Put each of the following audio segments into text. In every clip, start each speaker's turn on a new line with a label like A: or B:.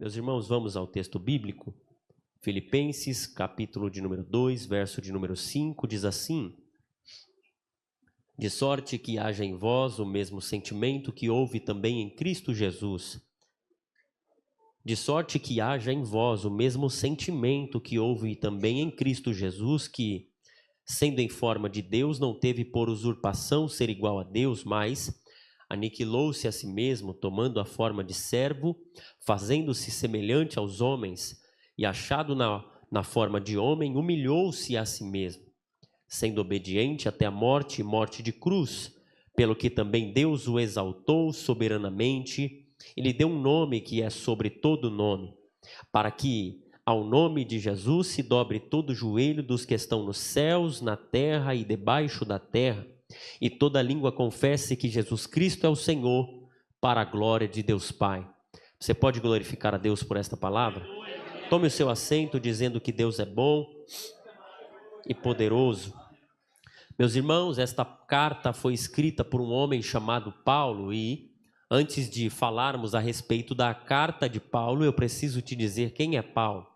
A: Meus irmãos, vamos ao texto bíblico. Filipenses, capítulo de número 2, verso de número 5, diz assim: De sorte que haja em vós o mesmo sentimento que houve também em Cristo Jesus. De sorte que haja em vós o mesmo sentimento que houve também em Cristo Jesus, que, sendo em forma de Deus, não teve por usurpação ser igual a Deus, mas aniquilou-se a si mesmo, tomando a forma de servo, fazendo-se semelhante aos homens, e achado na forma de homem, humilhou-se a si mesmo, sendo obediente até a morte e morte de cruz, pelo que também Deus o exaltou soberanamente, e lhe deu um nome que é sobre todo nome, para que ao nome de Jesus se dobre todo o joelho dos que estão nos céus, na terra e debaixo da terra, e toda língua confesse que Jesus Cristo é o Senhor, para a glória de Deus Pai. Você pode glorificar a Deus por esta palavra? Tome o seu assento dizendo que Deus é bom e poderoso. Meus irmãos, esta carta foi escrita por um homem chamado Paulo, e antes de falarmos a respeito da carta de Paulo, eu preciso te dizer quem é Paulo.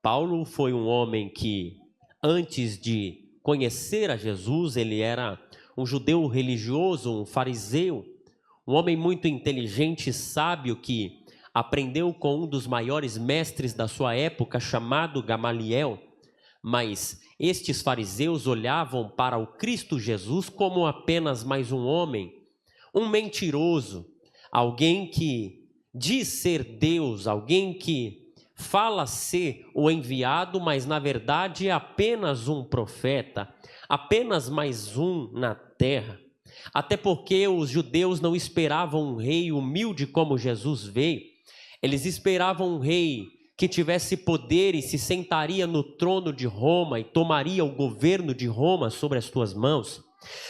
A: Paulo foi um homem que, antes de conhecer a Jesus, ele era um judeu religioso, um fariseu, um homem muito inteligente e sábio que aprendeu com um dos maiores mestres da sua época, chamado Gamaliel. Mas estes fariseus olhavam para o Cristo Jesus como apenas mais um homem, um mentiroso, alguém que diz ser Deus, alguém que fala ser o enviado, mas na verdade é apenas um profeta, apenas mais um na terra. Até porque os judeus não esperavam um rei humilde como Jesus veio, eles esperavam um rei que tivesse poder e se sentaria no trono de Roma e tomaria o governo de Roma sobre as suas mãos.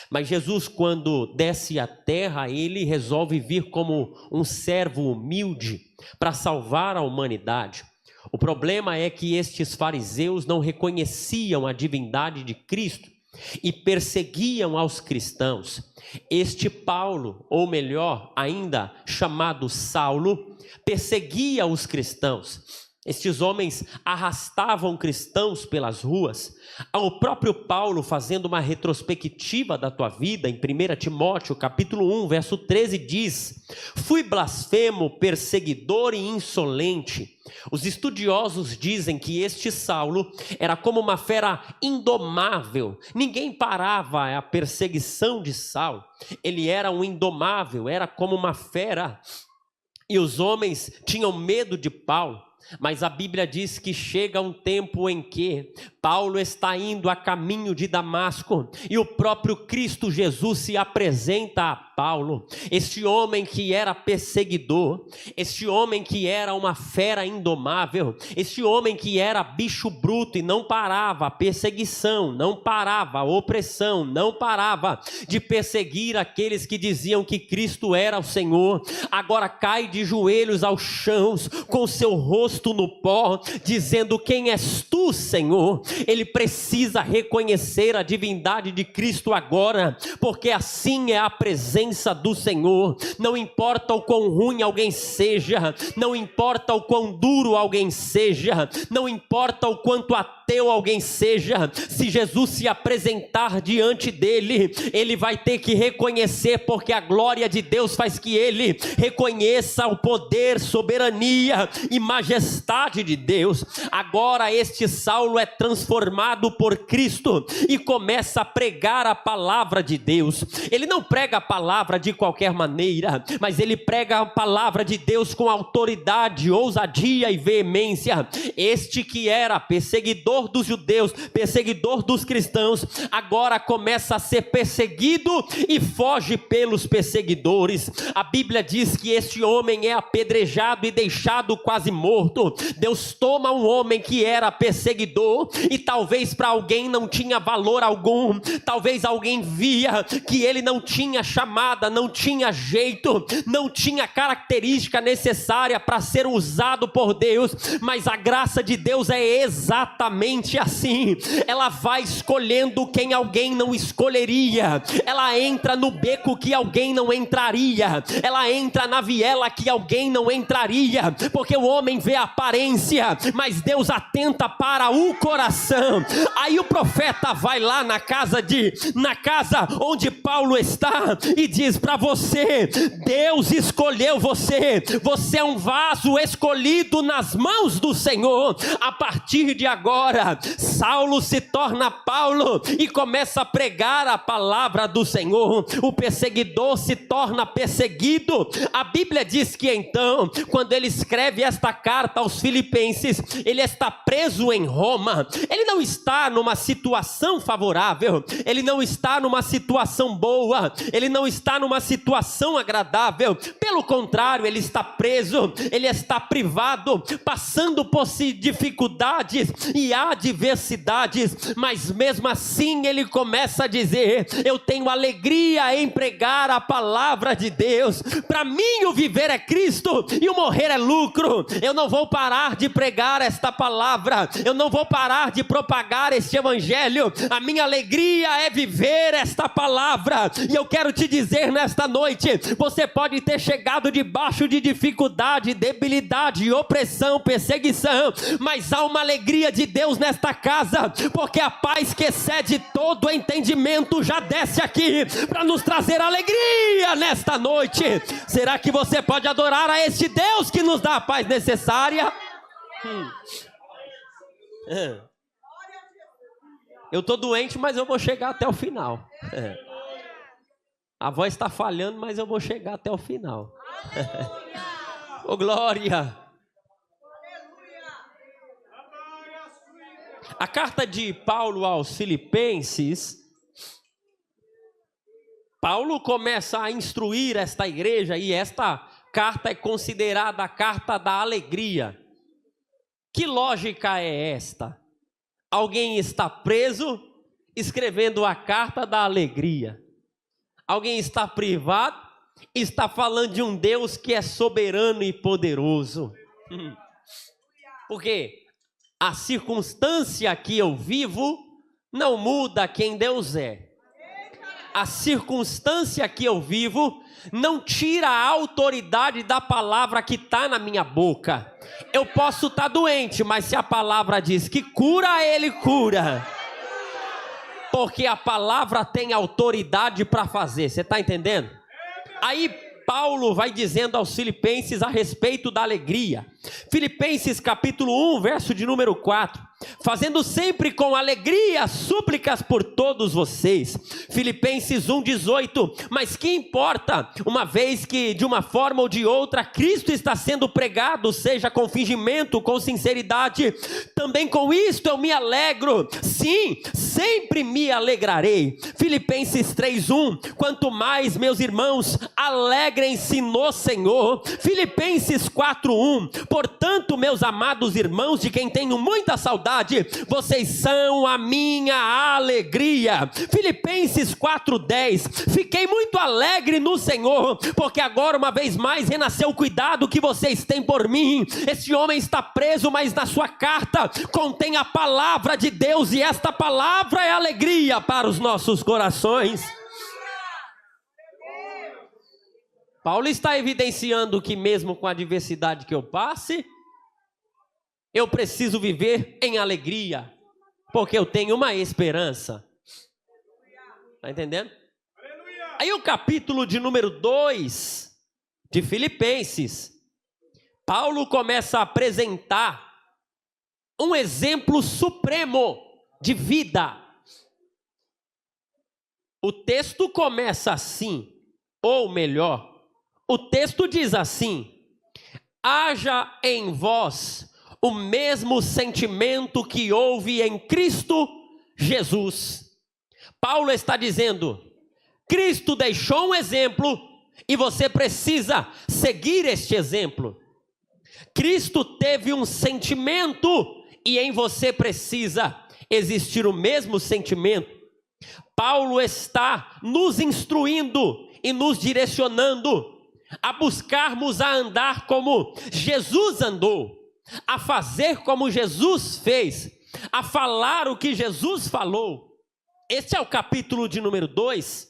A: Mas Jesus, quando desce à terra, ele resolve vir como um servo humilde para salvar a humanidade. O problema é que estes fariseus não reconheciam a divindade de Cristo e perseguiam aos cristãos. Este Paulo, ou melhor ainda, chamado Saulo, perseguia os cristãos. Estes homens arrastavam cristãos pelas ruas. O próprio Paulo, fazendo uma retrospectiva da tua vida, em 1 Timóteo, capítulo 1, verso 13, diz: Fui blasfemo, perseguidor e insolente. Os estudiosos dizem que este Saulo era como uma fera indomável. Ninguém parava a perseguição de Saulo. Ele era um indomável, era como uma fera. E os homens tinham medo de Paulo. Mas a Bíblia diz que chega um tempo em que Paulo está indo a caminho de Damasco e o próprio Cristo Jesus se apresenta a Paulo. Este homem que era perseguidor, este homem que era uma fera indomável, este homem que era bicho bruto e não parava a perseguição, não parava a opressão, não parava de perseguir aqueles que diziam que Cristo era o Senhor, agora cai de joelhos aos chãos com seu rosto no pó, dizendo: quem és tu, Senhor? Ele precisa reconhecer a divindade de Cristo agora, porque assim é a presença do Senhor. Não importa o quão ruim alguém seja, não importa o quão duro alguém seja, não importa o quanto ateu alguém seja, se Jesus se apresentar diante dele, ele vai ter que reconhecer, porque a glória de Deus faz que ele reconheça o poder, soberania e majestade de Deus. Agora este Saulo é transformado por Cristo e começa a pregar a palavra de Deus. Ele não prega a palavra de qualquer maneira, mas ele prega a palavra de Deus com autoridade, ousadia e veemência. Este que era perseguidor dos judeus, perseguidor dos cristãos, agora começa a ser perseguido e foge pelos perseguidores. A Bíblia diz que este homem é apedrejado e deixado quase morto. Deus toma um homem que era perseguidor e talvez para alguém não tinha valor algum, talvez alguém via que ele não tinha chamado amada, não tinha jeito, não tinha característica necessária para ser usado por Deus, mas a graça de Deus é exatamente assim. Ela vai escolhendo quem alguém não escolheria, ela entra no beco que alguém não entraria, ela entra na viela que alguém não entraria, porque o homem vê a aparência, mas Deus atenta para o coração. Aí o profeta vai lá na casa onde Paulo está e diz para você: Deus escolheu você, você é um vaso escolhido nas mãos do Senhor. A partir de agora, Saulo se torna Paulo e começa a pregar a palavra do Senhor. O perseguidor se torna perseguido. A Bíblia diz que então, quando ele escreve esta carta aos Filipenses, ele está preso em Roma. Ele não está numa situação favorável, ele não está numa situação boa, ele não está numa situação agradável. Pelo contrário, ele está preso, ele está privado, passando por dificuldades e adversidades, mas mesmo assim ele começa a dizer: eu tenho alegria em pregar a palavra de Deus. Para mim o viver é Cristo e o morrer é lucro. Eu não vou parar de pregar esta palavra, eu não vou parar de propagar este evangelho. A minha alegria é viver esta palavra. E eu quero te dizer nesta noite: você pode ter chegado debaixo de dificuldade, debilidade, opressão, perseguição, mas há uma alegria de Deus nesta casa, porque a paz que excede todo entendimento já desce aqui para nos trazer alegria nesta noite. Será que você pode adorar a este Deus que nos dá a paz necessária? Eu estou doente, mas eu vou chegar até o final. A voz está falhando, mas eu vou chegar até o final. Oh, glória! A carta de Paulo aos Filipenses, Paulo começa a instruir esta igreja, e esta carta é considerada a carta da alegria. Que lógica é esta? Alguém está preso, escrevendo a carta da alegria. Alguém está privado, está falando de um Deus que é soberano e poderoso. Porque a circunstância que eu vivo não muda quem Deus é. A circunstância que eu vivo não tira a autoridade da palavra que está na minha boca. Eu posso estar doente, mas se a palavra diz que cura, ele cura. Porque a palavra tem autoridade para fazer. Você está entendendo? Aí Paulo vai dizendo aos Filipenses a respeito da alegria. Filipenses capítulo 1, verso de número 4. Fazendo sempre com alegria súplicas por todos vocês. Filipenses 1:18. Mas que importa, uma vez que de uma forma ou de outra Cristo está sendo pregado, seja com fingimento, com sinceridade, também com isto eu me alegro. Sim, sempre me alegrarei. Filipenses 3:1. Quanto mais, meus irmãos, alegrem-se no Senhor. Filipenses 4:1. Portanto, meus amados irmãos, de quem tenho muita saudade, vocês são a minha alegria. Filipenses 4:10. Fiquei muito alegre no Senhor, porque agora uma vez mais renasceu o cuidado que vocês têm por mim. Este homem está preso, mas na sua carta contém a palavra de Deus, e esta palavra é alegria para os nossos corações. Paulo está evidenciando que mesmo com a adversidade que eu passe, eu preciso viver em alegria, porque eu tenho uma esperança. Está entendendo? Aí o capítulo de número 2 de Filipenses, Paulo começa a apresentar um exemplo supremo de vida. O texto começa assim, ou melhor, o texto diz assim: haja em vós o mesmo sentimento que houve em Cristo Jesus. Paulo está dizendo: Cristo deixou um exemplo e você precisa seguir este exemplo. Cristo teve um sentimento e em você precisa existir o mesmo sentimento. Paulo está nos instruindo e nos direcionando a buscarmos a andar como Jesus andou, a fazer como Jesus fez, a falar o que Jesus falou. Este é o capítulo de número 2.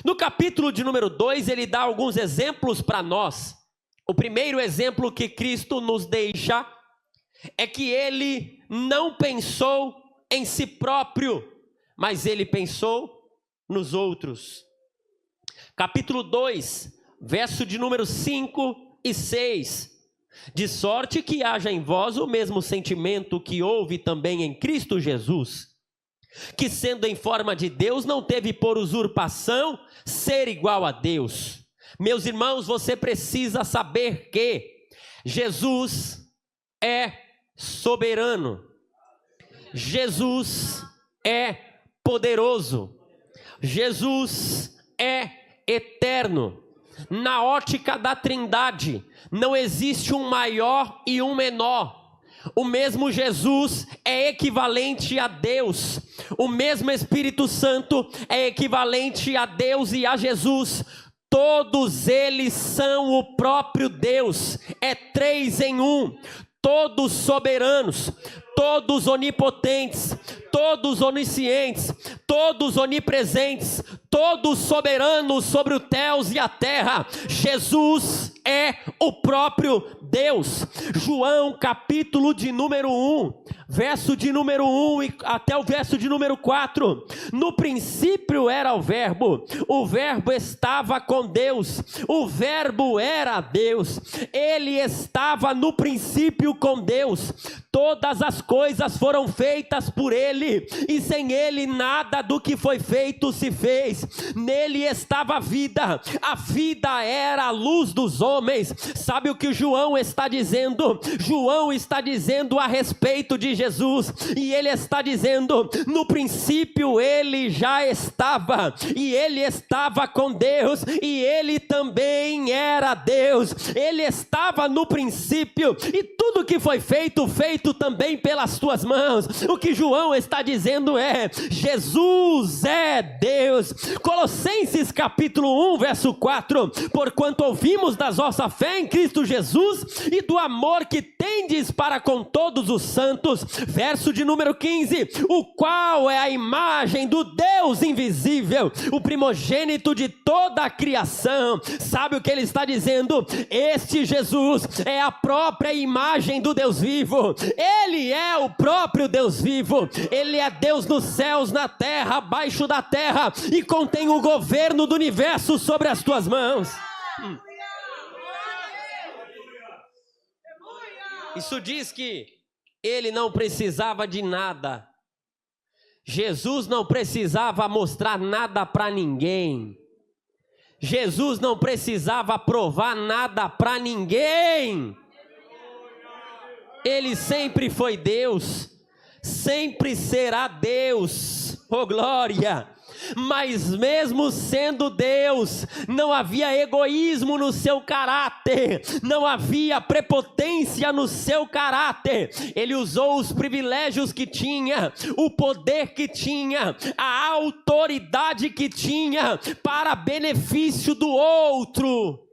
A: No capítulo de número 2, ele dá alguns exemplos para nós. O primeiro exemplo que Cristo nos deixa é que ele não pensou em si próprio, mas ele pensou nos outros. Capítulo 2, verso de número 5 e 6. De sorte que haja em vós o mesmo sentimento que houve também em Cristo Jesus, que sendo em forma de Deus, não teve por usurpação ser igual a Deus. Meus irmãos, você precisa saber que Jesus é soberano, Jesus é poderoso, Jesus é eterno. Na ótica da Trindade, não existe um maior e um menor. O mesmo Jesus é equivalente a Deus, o mesmo Espírito Santo é equivalente a Deus e a Jesus. Todos eles são o próprio Deus, é 3 em 1, todos soberanos, todos onipotentes, todos oniscientes, todos onipresentes, todos soberanos sobre os céus e a terra. Jesus é o próprio Deus. João capítulo de número 1, verso de número 1 e até o verso de número 4. No princípio era o verbo estava com Deus, o verbo era Deus, ele estava no princípio com Deus. Todas as coisas foram feitas por ele, e sem ele nada do que foi feito se fez. Nele estava a vida era a luz dos homens. Sabe o que João está dizendo? João está dizendo a respeito de Jesus, e ele está dizendo: no princípio ele já estava, e ele estava com Deus, e ele também era Deus. Ele estava no princípio, e tudo que foi feito também pelas tuas mãos. O que João está dizendo é: Jesus é Deus. Colossenses capítulo 1, verso 4. Porquanto ouvimos da vossa fé em Cristo Jesus e do amor que tendes para com todos os santos. Verso de número 15. O qual é a imagem do Deus invisível, o primogênito de toda a criação. Sabe o que ele está dizendo? Este Jesus é a própria imagem do Deus vivo. Ele é o próprio Deus vivo. Ele é Deus nos céus, na terra, abaixo da terra, e contém o governo do universo sobre as tuas mãos. Isso diz que ele não precisava de nada. Jesus não precisava mostrar nada para ninguém. Jesus não precisava provar nada para ninguém. Ele sempre foi Deus, sempre será Deus, oh glória. Mas mesmo sendo Deus, não havia egoísmo no seu caráter, não havia prepotência no seu caráter. Ele usou os privilégios que tinha, o poder que tinha, a autoridade que tinha, para benefício do outro.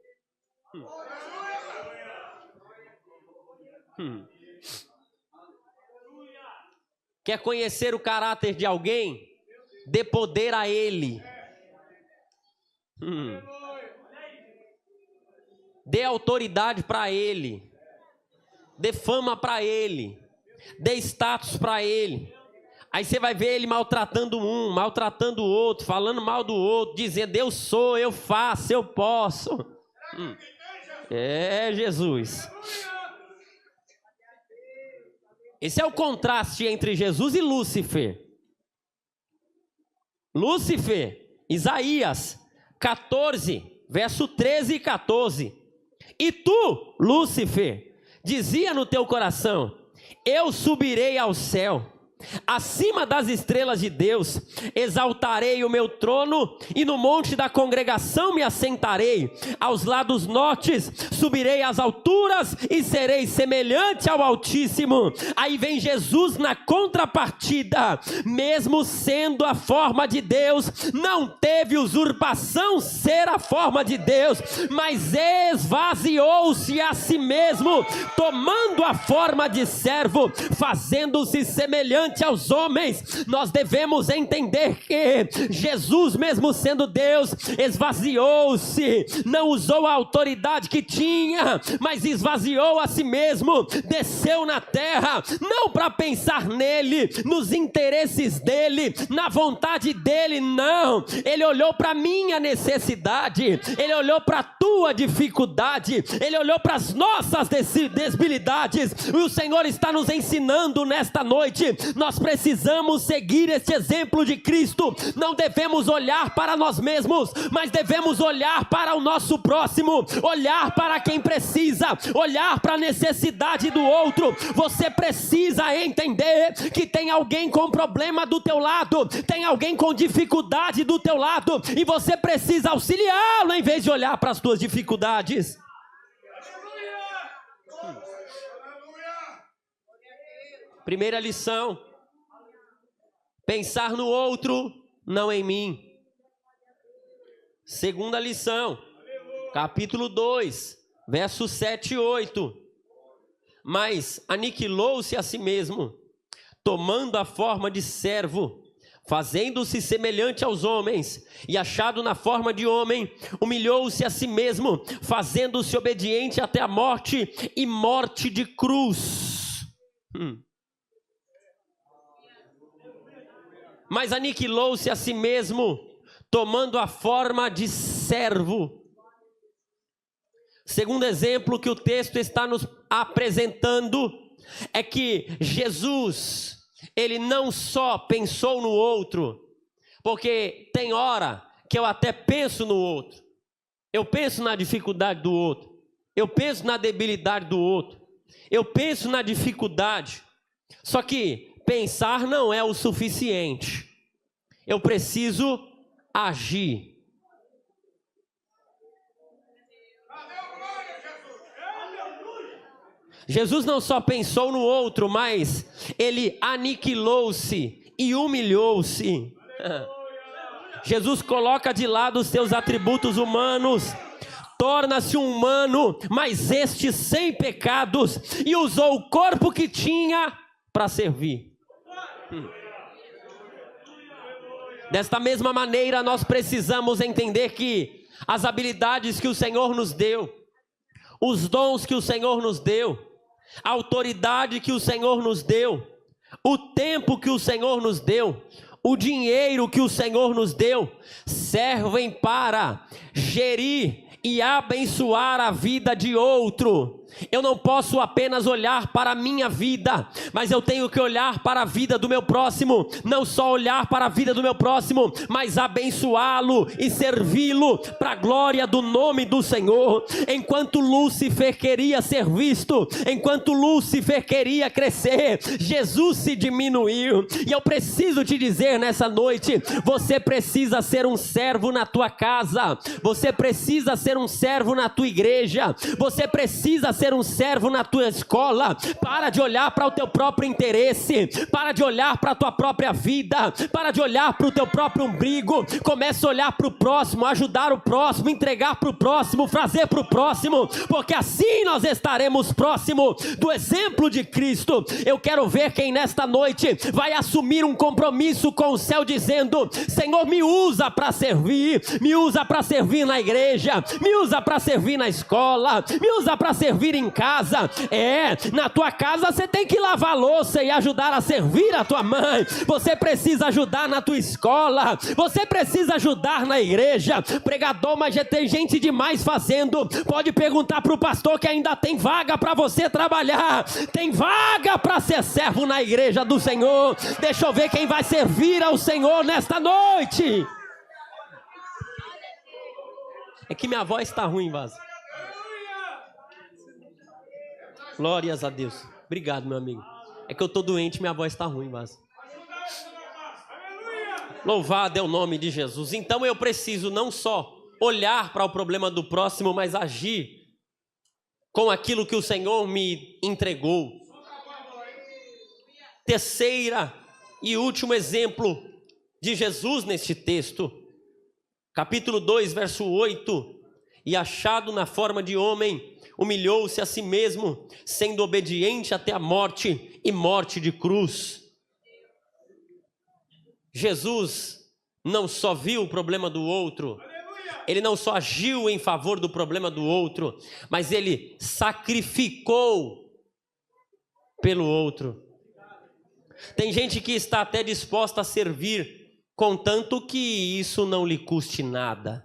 A: Quer conhecer o caráter de alguém? Dê poder a ele. Dê autoridade para ele. Dê fama para ele. Dê status para ele. Aí você vai ver ele maltratando um, maltratando o outro, falando mal do outro, dizendo: eu sou, eu faço, eu posso. É Jesus. Esse é o contraste entre Jesus e Lúcifer. Lúcifer, Isaías 14, verso 13 e 14. E tu, Lúcifer, dizia no teu coração: eu subirei ao céu, acima das estrelas de Deus. Exaltarei o meu trono e no monte da congregação me assentarei. Aos lados nortes subirei às alturas e serei semelhante ao Altíssimo. Aí vem Jesus na contrapartida. Mesmo sendo a forma de Deus, não teve usurpação ser a forma de Deus, mas esvaziou-se a si mesmo, tomando a forma de servo, fazendo-se semelhante aos homens. Nós devemos entender que Jesus, mesmo sendo Deus, esvaziou-se, não usou a autoridade que tinha, mas esvaziou a si mesmo, desceu na terra, não para pensar nele, nos interesses dele, na vontade dele, não. Ele olhou para a minha necessidade, ele olhou para a tua dificuldade, ele olhou para as nossas debilidades, e o Senhor está nos ensinando nesta noite. Nós precisamos seguir este exemplo de Cristo. Não devemos olhar para nós mesmos, mas devemos olhar para o nosso próximo, olhar para quem precisa, olhar para a necessidade do outro. Você precisa entender que tem alguém com problema do teu lado, tem alguém com dificuldade do teu lado, e você precisa auxiliá-lo em vez de olhar para as tuas dificuldades. Primeira lição: pensar no outro, não em mim. Segunda lição, capítulo 2, versos 7 e 8. Mas aniquilou-se a si mesmo, tomando a forma de servo, fazendo-se semelhante aos homens, e achado na forma de homem, humilhou-se a si mesmo, fazendo-se obediente até a morte, e morte de cruz. Mas aniquilou-se a si mesmo, tomando a forma de servo. Segundo exemplo que o texto está nos apresentando, é que Jesus, ele não só pensou no outro, porque tem hora que eu até penso no outro, eu penso na dificuldade do outro, eu penso na debilidade do outro, eu penso na dificuldade, só que pensar não é o suficiente, eu preciso agir. Jesus não só pensou no outro, mas ele aniquilou-se e humilhou-se. Jesus coloca de lado os seus atributos humanos, torna-se um humano, mas este sem pecados, e usou o corpo que tinha para servir. Desta mesma maneira, nós precisamos entender que as habilidades que o Senhor nos deu, os dons que o Senhor nos deu, a autoridade que o Senhor nos deu, o tempo que o Senhor nos deu, o dinheiro que o Senhor nos deu, servem para gerir e abençoar a vida de outro. Eu não posso apenas olhar para a minha vida, mas eu tenho que olhar para a vida do meu próximo. Não só olhar para a vida do meu próximo, mas abençoá-lo e servi-lo para a glória do nome do Senhor. Enquanto Lúcifer queria ser visto, enquanto Lúcifer queria crescer, Jesus se diminuiu. E eu preciso te dizer nessa noite, você precisa ser um servo na tua casa, você precisa ser um servo na tua igreja, você precisa ser um servo na tua escola. Para de olhar para o teu próprio interesse, para de olhar para a tua própria vida, para de olhar para o teu próprio umbigo. Comece a olhar para o próximo, ajudar o próximo, entregar para o próximo, fazer para o próximo, porque assim nós estaremos próximo do exemplo de Cristo. Eu quero ver quem nesta noite vai assumir um compromisso com o céu, dizendo: Senhor, me usa para servir, me usa para servir na igreja, me usa para servir na escola, me usa para servir em casa. Na tua casa você tem que lavar a louça e ajudar a servir a tua mãe, você precisa ajudar na tua escola, você precisa ajudar na igreja. Pregador, mas já tem gente demais fazendo. Pode perguntar para o pastor que ainda tem vaga para você trabalhar, tem vaga para ser servo na igreja do Senhor. Deixa eu ver quem vai servir ao Senhor nesta noite. É que minha voz está ruim, Vaso. Glórias a Deus. Obrigado, meu amigo. É que eu estou doente, minha voz está ruim, Vaso. Louvado é o nome de Jesus. Então eu preciso não só olhar para o problema do próximo, mas agir com aquilo que o Senhor me entregou. Terceira e último exemplo de Jesus neste texto, capítulo 2, verso 8: e achado na forma de homem, humilhou-se a si mesmo, sendo obediente até a morte e morte de cruz. Jesus não só viu o problema do outro, ele não só agiu em favor do problema do outro, mas ele sacrificou pelo outro. Tem gente que está até disposta a servir, contanto que isso não lhe custe nada.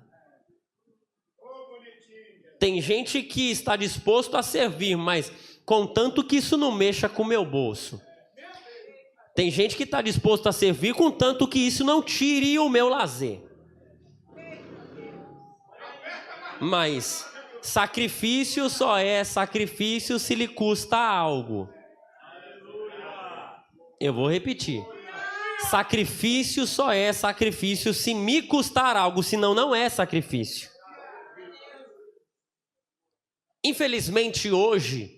A: Tem gente que está disposto a servir, mas contanto que isso não mexa com o meu bolso. Tem gente que está disposto a servir, contanto que isso não tire o meu lazer. Mas sacrifício só é sacrifício se lhe custa algo. Eu vou repetir. Sacrifício só é sacrifício se me custar algo, senão não é sacrifício. Infelizmente hoje,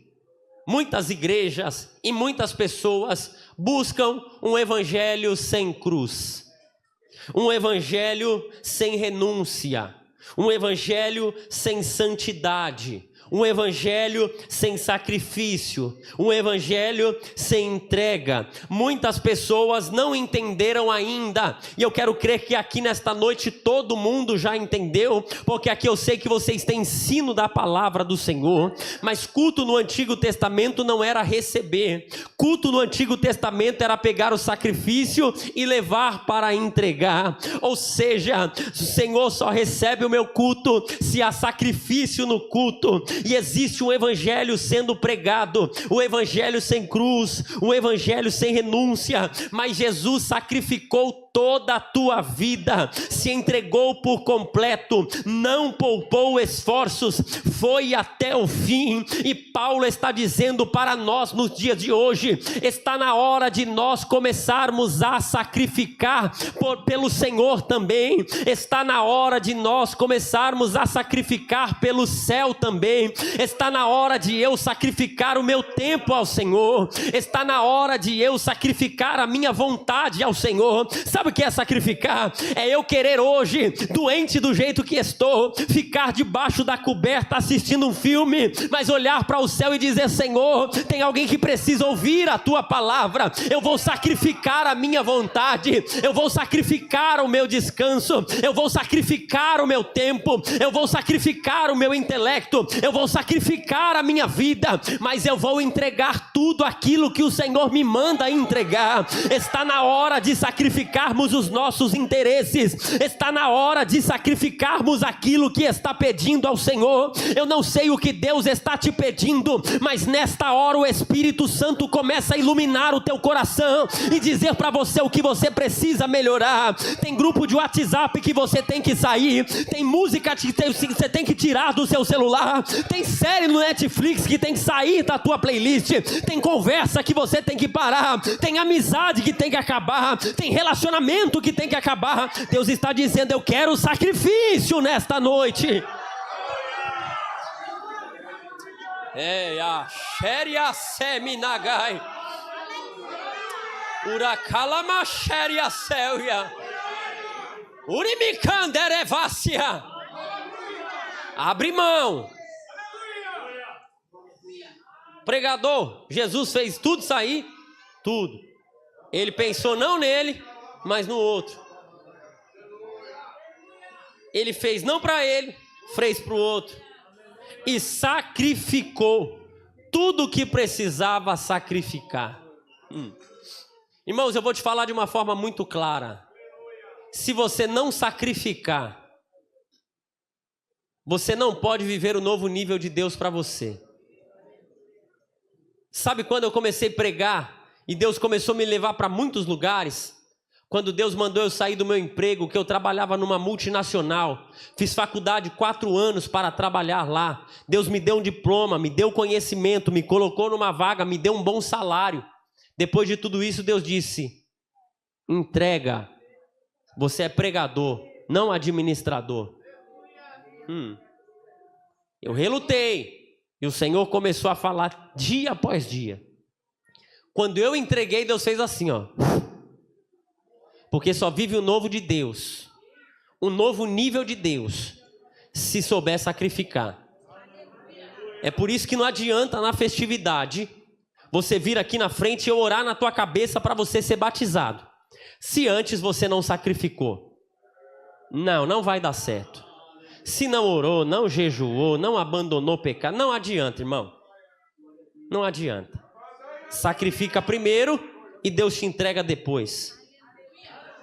A: muitas igrejas e muitas pessoas buscam um evangelho sem cruz, um evangelho sem renúncia, um evangelho sem santidade, um evangelho sem sacrifício, um evangelho sem entrega. Muitas pessoas não entenderam ainda, e eu quero crer que aqui nesta noite todo mundo já entendeu, porque aqui eu sei que vocês têm ensino da palavra do Senhor. Mas culto no Antigo Testamento não era receber, culto no Antigo Testamento era pegar o sacrifício e levar para entregar. Ou seja, o Senhor só recebe o meu culto se há sacrifício no culto. E existe um evangelho sendo pregado, um evangelho sem cruz, um evangelho sem renúncia. Mas Jesus sacrificou toda a tua vida, se entregou por completo, não poupou esforços, foi até o fim. E Paulo está dizendo para nós nos dias de hoje: está na hora de nós começarmos a sacrificar pelo Senhor também. Está na hora de nós começarmos a sacrificar pelo céu também. Está na hora de eu sacrificar o meu tempo ao Senhor. Está na hora de eu sacrificar a minha vontade ao Senhor. Sabe o que é sacrificar? É eu querer hoje, doente do jeito que estou, ficar debaixo da coberta assistindo um filme, mas olhar para o céu e dizer: Senhor, tem alguém que precisa ouvir a tua palavra. Eu vou sacrificar a minha vontade, eu vou sacrificar o meu descanso, eu vou sacrificar o meu tempo, eu vou sacrificar o meu intelecto, eu vou sacrificar a minha vida, mas eu vou entregar tudo aquilo que o Senhor me manda entregar. Está na hora de sacrificarmos os nossos interesses, está na hora de sacrificarmos aquilo que está pedindo ao Senhor. Eu não sei o que Deus está te pedindo, mas nesta hora o Espírito Santo começa a iluminar o teu coração e dizer para você o que você precisa melhorar. Tem grupo de WhatsApp que você tem que sair, tem música que você tem que tirar do seu celular, tem série no Netflix que tem que sair da tua playlist, tem conversa que você tem que parar, tem amizade que tem que acabar, tem relacionamento que tem que acabar. Deus está dizendo: eu quero sacrifício nesta noite. Eia, xeria seminagai, uracalama xeria céuia, urimicanderevácia. Abre mão. Pregador, Jesus fez tudo sair, tudo. Ele pensou não nele, mas no outro. Ele fez não para ele, fez para o outro. E sacrificou tudo o que precisava sacrificar. Irmãos, eu vou te falar de uma forma muito clara. Se você não sacrificar, você não pode viver o novo nível de Deus para você. Sabe quando eu comecei a pregar e Deus começou a me levar para muitos lugares? Quando Deus mandou eu sair do meu emprego, que eu trabalhava numa multinacional, fiz faculdade 4 anos para trabalhar lá. Deus me deu um diploma, me deu conhecimento, me colocou numa vaga, me deu um bom salário. Depois de tudo isso, Deus disse: entrega. Você é pregador, não administrador. Eu relutei. E o Senhor começou a falar dia após dia. Quando eu entreguei, Deus fez assim, ó. Porque só vive o novo de Deus, o novo nível de Deus, se souber sacrificar. É por isso que não adianta na festividade você vir aqui na frente e eu orar na tua cabeça para você ser batizado, se antes você não sacrificou. Não vai dar certo. Se não orou, não jejuou, não abandonou o pecado, não adianta, irmão. Não adianta. Sacrifica primeiro e Deus te entrega depois.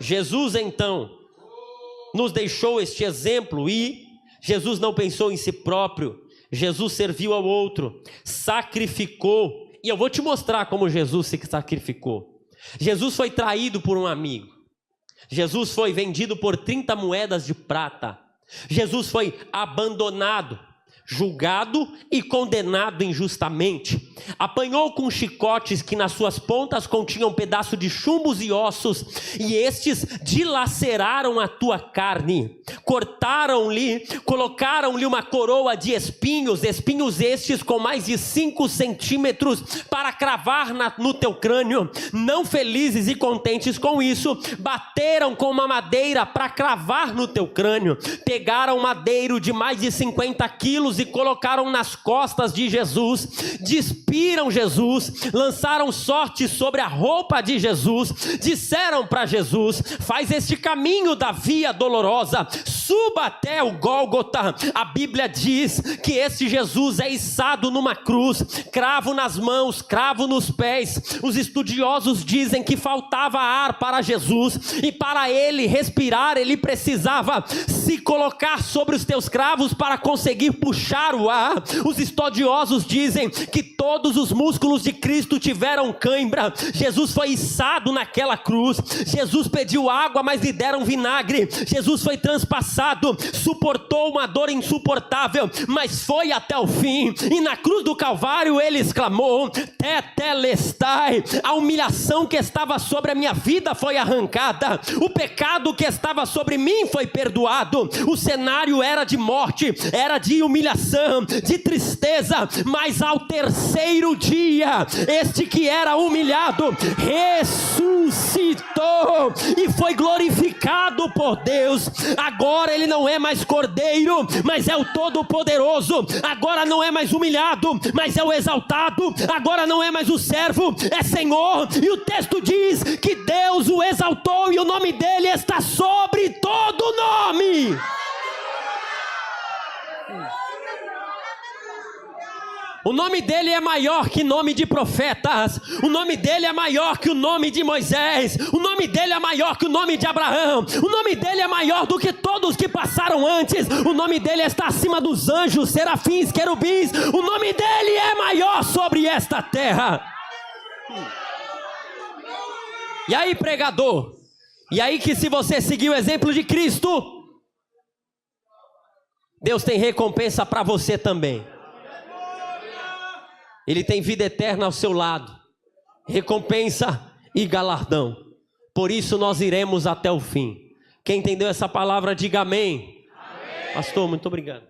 A: Jesus então nos deixou este exemplo e Jesus não pensou em si próprio. Jesus serviu ao outro, sacrificou. E eu vou te mostrar como Jesus se sacrificou. Jesus foi traído por um amigo. Jesus foi vendido por 30 moedas de prata. Jesus foi abandonado, julgado e condenado injustamente. Apanhou com chicotes que nas suas pontas continham pedaço de chumbos e ossos, e estes dilaceraram a tua carne, cortaram-lhe, colocaram-lhe uma coroa de espinhos, espinhos estes com mais de 5 centímetros, para cravar no teu crânio. Não felizes e contentes com isso, bateram com uma madeira para cravar no teu crânio, pegaram um madeiro de mais de 50 quilos e colocaram nas costas de Jesus, despiram Jesus, lançaram sorte sobre a roupa de Jesus, disseram para Jesus: faz este caminho da via dolorosa, suba até o Gólgota. A Bíblia diz que esse Jesus é içado numa cruz, cravo nas mãos, cravo nos pés. Os estudiosos dizem que faltava ar para Jesus, e para ele respirar, ele precisava se colocar sobre os teus cravos para conseguir puxar o ar. Os estudiosos dizem que todos os músculos de Cristo tiveram cãibra. Jesus foi içado naquela cruz. Jesus pediu água, mas lhe deram vinagre. Jesus foi transpassado, suportou uma dor insuportável, mas foi até o fim. E na cruz do Calvário ele exclamou: tetelestai. A humilhação que estava sobre a minha vida foi arrancada. O pecado que estava sobre mim foi perdoado. O cenário era de morte, era de humilhação, de tristeza, mas ao terceiro dia, este que era humilhado ressuscitou e foi glorificado por Deus. Agora ele não é mais cordeiro, mas é o Todo-Poderoso. Agora não é mais humilhado, mas é o exaltado. Agora não é mais o servo, é Senhor. E o texto diz que Deus o exaltou e o nome dele está sobre todo nome. O nome dele é maior que nome de profetas. O nome dele é maior que o nome de Moisés. O nome dele é maior que o nome de Abraão. O nome dele é maior do que todos que passaram antes. O nome dele está acima dos anjos, serafins, querubins. O nome dele é maior sobre esta terra. E aí, pregador? E aí que se você seguir o exemplo de Cristo, Deus tem recompensa para você também. Ele tem vida eterna ao seu lado, recompensa e galardão. Por isso nós iremos até o fim. Quem entendeu essa palavra, diga amém. Amém. Pastor, muito obrigado.